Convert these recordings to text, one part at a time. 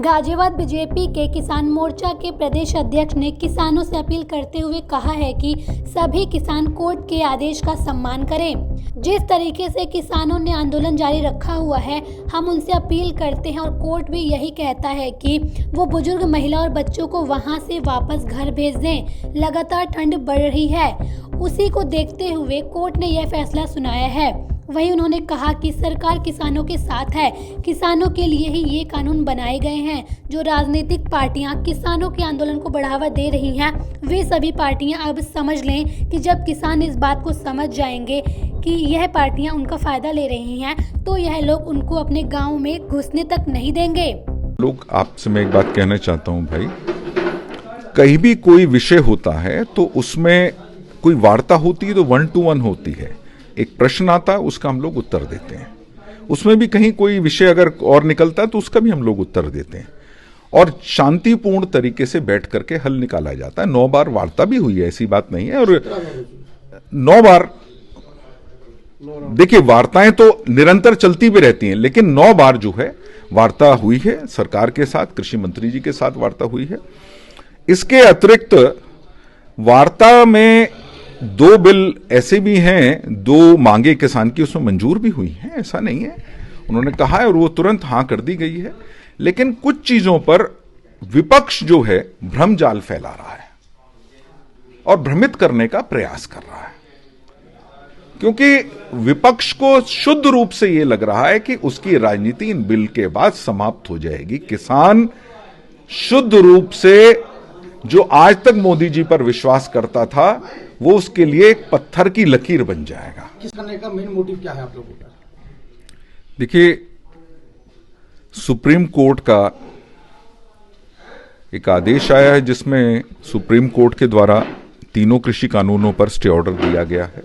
Ghaziabad BJP के किसान मोर्चा के प्रदेश अध्यक्ष ने किसानों से अपील करते हुए कहा है कि सभी किसान कोर्ट के आदेश का सम्मान करें। जिस तरीके से किसानों ने आंदोलन जारी रखा हुआ है, हम उनसे अपील करते हैं और कोर्ट भी यही कहता है कि वो बुजुर्ग, महिला और बच्चों को वहां से वापस घर भेज दें। लगातार ठंड बढ़ रही है, उसी को देखते हुए कोर्ट ने यह फैसला सुनाया है। वहीं उन्होंने कहा कि सरकार किसानों के साथ है, किसानों के लिए ही ये कानून बनाए गए हैं। जो राजनीतिक पार्टियां किसानों के आंदोलन को बढ़ावा दे रही हैं, वे सभी पार्टियां अब समझ लें कि जब किसान इस बात को समझ जाएंगे कि यह पार्टियां उनका फायदा ले रही हैं, तो यह लोग उनको अपने गाँव में घुसने तक नहीं देंगे। लोग, आपसे मैं एक बात कहना चाहता हूं भाई, कहीं भी कोई विषय होता है तो उसमें कोई वार्ता होती है तो 1 to 1 होती है। एक प्रश्न आता है, उसका हम लोग उत्तर देते हैं। उसमें भी कहीं कोई विषय अगर और निकलता है तो उसका भी हम लोग उत्तर देते हैं और शांतिपूर्ण तरीके से बैठ करके हल निकाला जाता है। 9 बार वार्ता भी हुई है, ऐसी बात नहीं है। और 9 बार, देखिए, वार्ताएं तो निरंतर चलती भी रहती हैं, लेकिन 9 बार जो है वार्ता हुई है सरकार के साथ, कृषि मंत्री जी के साथ वार्ता हुई है। इसके अतिरिक्त वार्ता में 2 बिल ऐसे भी हैं, 2 मांगे किसान की उसमें मंजूर भी हुई हैं, ऐसा नहीं है। उन्होंने कहा है और वो तुरंत हाँ कर दी गई है। लेकिन कुछ चीजों पर विपक्ष जो है भ्रम जाल फैला रहा है और भ्रमित करने का प्रयास कर रहा है, क्योंकि विपक्ष को शुद्ध रूप से ये लग रहा है कि उसकी राजनीति इन बिल के बाद समाप्त हो जाएगी। किसान शुद्ध रूप से जो आज तक मोदी जी पर विश्वास करता था, वो उसके लिए एक पत्थर की लकीर बन जाएगा। किस करने का मेन मोटिव क्या है आप लोगों का? देखिए, सुप्रीम कोर्ट का एक आदेश आया है जिसमें सुप्रीम कोर्ट के द्वारा तीनों कृषि कानूनों पर स्टे ऑर्डर दिया गया है।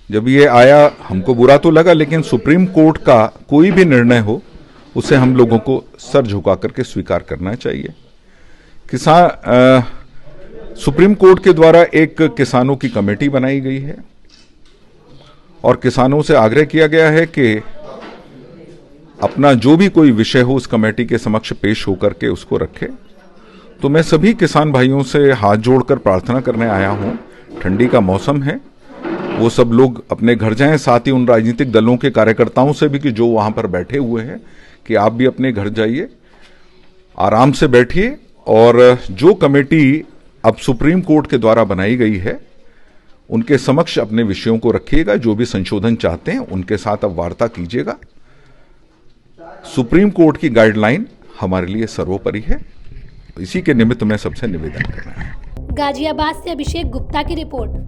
जब ये आया, हमको बुरा तो लगा, लेकिन सुप्रीम कोर्ट का कोई भी निर्णय हो उसे हम लोगों को सर झुका करके स्वीकार करना चाहिए। सुप्रीम कोर्ट के द्वारा एक किसानों की कमेटी बनाई गई है और किसानों से आग्रह किया गया है कि अपना जो भी कोई विषय हो उस कमेटी के समक्ष पेश होकर के उसको रखे। तो मैं सभी किसान भाइयों से हाथ जोड़कर प्रार्थना करने आया हूं, ठंडी का मौसम है, वो सब लोग अपने घर जाएं। साथ ही उन राजनीतिक दलों के कार्यकर्ताओं से भी कि जो वहां पर बैठे हुए हैं, कि आप भी अपने घर जाइए, आराम से बैठिए और जो कमेटी अब सुप्रीम कोर्ट के द्वारा बनाई गई है उनके समक्ष अपने विषयों को रखिएगा। जो भी संशोधन चाहते हैं उनके साथ अब वार्ता कीजिएगा। सुप्रीम कोर्ट की गाइडलाइन हमारे लिए सर्वोपरि है। इसी के निमित्त मैं सबसे निवेदन कर रहा हूं। गाजियाबाद से अभिषेक गुप्ता की रिपोर्ट।